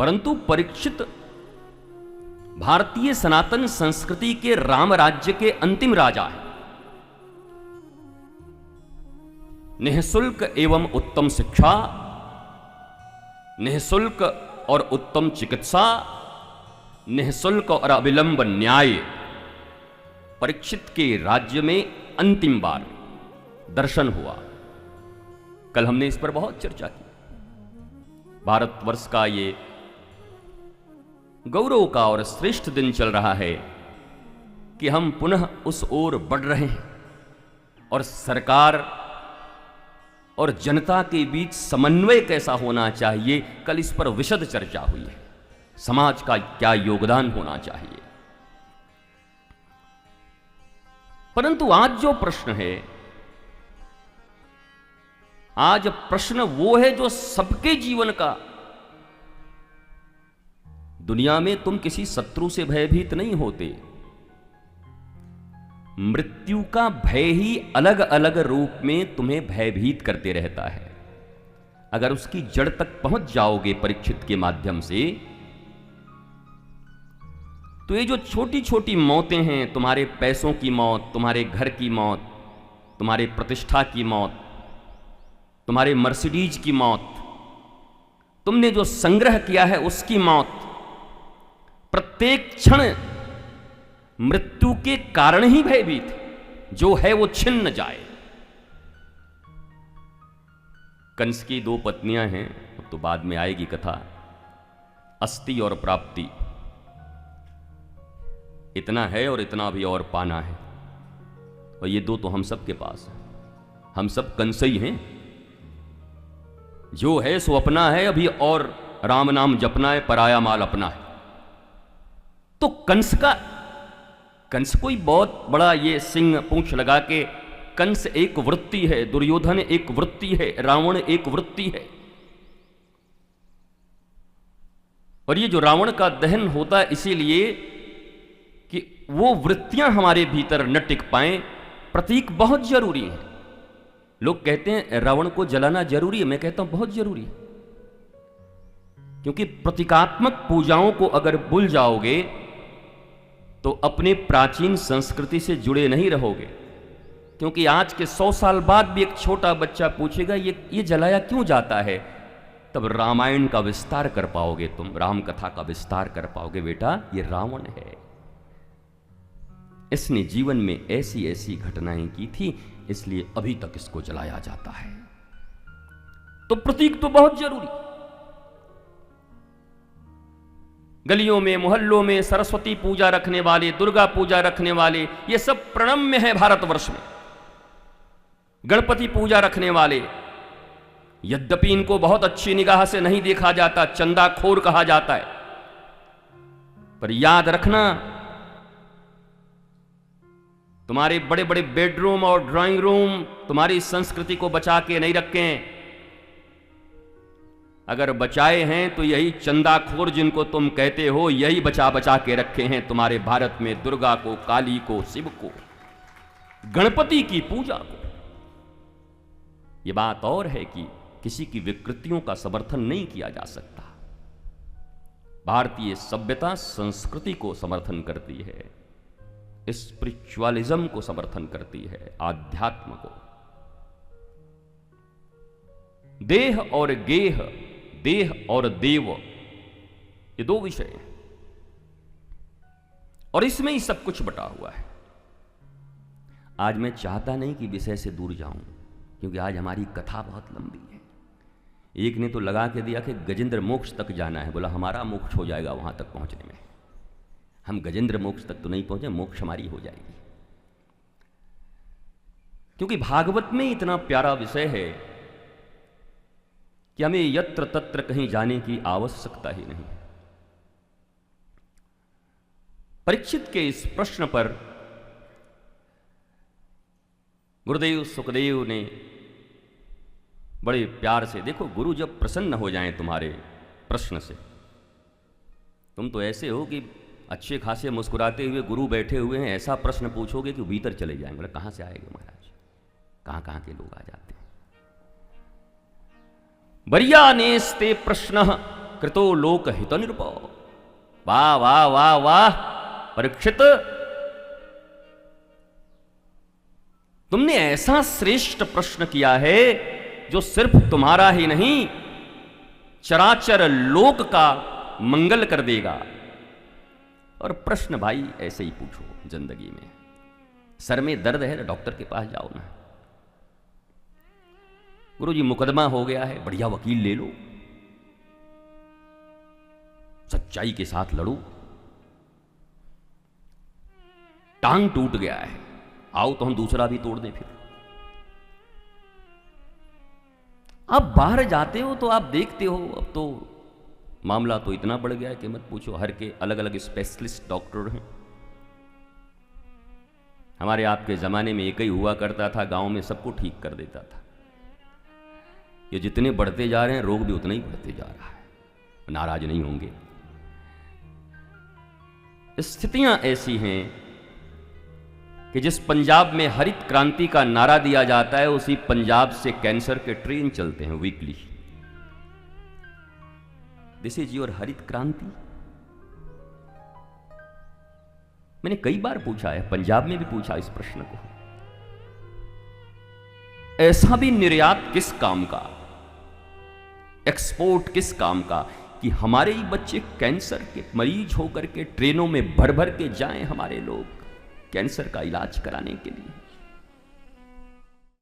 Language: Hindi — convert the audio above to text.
परंतु परीक्षित भारतीय सनातन संस्कृति के राम राज्य के अंतिम राजा हैं। निःशुल्क एवं उत्तम शिक्षा, निःशुल्क और उत्तम चिकित्सा, निःशुल्क और अविलंब न्याय परीक्षित के राज्य में अंतिम बार दर्शन हुआ। कल हमने इस पर बहुत चर्चा की। भारतवर्ष का ये गौरव का और श्रेष्ठ दिन चल रहा है कि हम पुनः उस ओर बढ़ रहे हैं और सरकार और जनता के बीच समन्वय कैसा होना चाहिए, कल इस पर विशद चर्चा हुई है। समाज का क्या योगदान होना चाहिए। परंतु आज जो प्रश्न है, आज प्रश्न वो है जो सबके जीवन का। दुनिया में तुम किसी शत्रु से भयभीत नहीं होते। मृत्यु का भय ही अलग अलग रूप में तुम्हें भयभीत करते रहता है। अगर उसकी जड़ तक पहुंच जाओगे परीक्षित के माध्यम से, तो ये जो छोटी छोटी मौतें हैं, तुम्हारे पैसों की मौत, तुम्हारे घर की मौत, तुम्हारे प्रतिष्ठा की मौत, तुम्हारे मर्सिडीज की मौत, तुमने जो संग्रह किया है उसकी मौत, प्रत्येक क्षण मृत्यु के कारण ही भयभीत है। जो है वो छिन्न जाए। कंस की दो पत्नियां हैं, अब तो बाद में आएगी कथा। अस्ति और प्राप्ति, इतना है और इतना भी और पाना है। और ये दो तो हम सब के पास है। हम सब कंस ही हैं। जो है सो अपना है, अभी और राम नाम जपना है, पराया माल अपना है। तो कंस कोई बहुत बड़ा ये सिंह पूंछ लगा के, कंस एक वृत्ति है, दुर्योधन एक वृत्ति है, रावण एक वृत्ति है। और ये जो रावण का दहन होता है इसीलिए कि वो वृत्तियां हमारे भीतर न टिक पाए। प्रतीक बहुत जरूरी है। लोग कहते हैं रावण को जलाना जरूरी है, मैं कहता हूं बहुत जरूरी है। क्योंकि प्रतीकात्मक पूजाओं को अगर भूल जाओगे तो अपने प्राचीन संस्कृति से जुड़े नहीं रहोगे। क्योंकि आज के 100 साल बाद भी एक छोटा बच्चा पूछेगा ये जलाया क्यों जाता है, तब रामायण का विस्तार कर पाओगे, तुम राम कथा का विस्तार कर पाओगे। बेटा ये रावण है, इसने जीवन में ऐसी ऐसी घटनाएं की थी, इसलिए अभी तक इसको जलाया जाता है। तो प्रतीक तो बहुत जरूरी। गलियों में मोहल्लों में सरस्वती पूजा रखने वाले, दुर्गा पूजा रखने वाले, ये सब प्रणम्य है भारतवर्ष में। गणपति पूजा रखने वाले, यद्यपि इनको बहुत अच्छी निगाह से नहीं देखा जाता, चंदाखोर कहा जाता है, पर याद रखना तुम्हारे बड़े बड़े बेडरूम और ड्राइंग रूम तुम्हारी संस्कृति को बचा के नहीं रखे हैं। अगर बचाए हैं तो यही चंदाखोर जिनको तुम कहते हो, यही बचा बचा के रखे हैं तुम्हारे भारत में दुर्गा को, काली को, शिव को, गणपति की पूजा को। यह बात और है कि किसी की विकृतियों का समर्थन नहीं किया जा सकता। भारतीय सभ्यता संस्कृति को समर्थन करती है, स्पिरिचुअलिज्म को समर्थन करती है, आध्यात्म को। देह और गेह, देह और देव, ये दो विषय हैं और इसमें ही सब कुछ बटा हुआ है। आज मैं चाहता नहीं कि विषय से दूर जाऊं, क्योंकि आज हमारी कथा बहुत लंबी है। एक ने तो लगा के दिया कि गजेंद्र मोक्ष तक जाना है, बोला हमारा मोक्ष हो जाएगा वहां तक पहुंचने में। हम गजेंद्र मोक्ष तक तो नहीं पहुंचे, मोक्ष हमारी हो जाएगी। क्योंकि भागवत में इतना प्यारा विषय है कि हमें यत्र तत्र कहीं जाने की आवश्यकता ही नहीं। परीक्षित के इस प्रश्न पर गुरुदेव सुखदेव ने बड़े प्यार से, देखो गुरु जब प्रसन्न हो जाएं तुम्हारे प्रश्न से, तुम तो ऐसे हो कि अच्छे खासे मुस्कुराते हुए गुरु बैठे हुए हैं, ऐसा प्रश्न पूछोगे कि भीतर चले जाएंगे। बोले कहां से आएंगे महाराज, कहां कहां के लोग आ जाते हैं। बरिया नेस्ते प्रश्न कृतो लोक हित निरुपो। वाह वाह वाह वाह परीक्षित, तुमने ऐसा श्रेष्ठ प्रश्न किया है जो सिर्फ तुम्हारा ही नहीं, चराचर लोक का मंगल कर देगा। और प्रश्न भाई ऐसे ही पूछो जिंदगी में। सर में दर्द है, डॉक्टर के पास जाओ ना। गुरुजी मुकदमा हो गया है, बढ़िया वकील ले लो, सच्चाई के साथ लड़ो। टांग टूट गया है, आओ तो हम दूसरा भी तोड़ दें। फिर आप बाहर जाते हो तो आप देखते हो, अब तो मामला तो इतना बढ़ गया है कि मत पूछो। हर के अलग अलग स्पेशलिस्ट डॉक्टर हैं। हमारे आपके जमाने में एक ही हुआ करता था, गांव में सबको ठीक कर देता था। ये जितने बढ़ते जा रहे हैं रोग भी उतना ही बढ़ते जा रहा है, नाराज नहीं होंगे। स्थितियां ऐसी हैं कि जिस पंजाब में हरित क्रांति का नारा दिया जाता है, उसी पंजाब से कैंसर के ट्रेन चलते हैं वीकली। दिस इज योर हरित क्रांति। मैंने कई बार पूछा है, पंजाब में भी पूछा इस प्रश्न को। ऐसा भी निर्यात किस काम का, एक्सपोर्ट किस काम का कि हमारे ही बच्चे कैंसर के मरीज होकर के ट्रेनों में भर भर के जाएं, हमारे लोग कैंसर का इलाज कराने के लिए।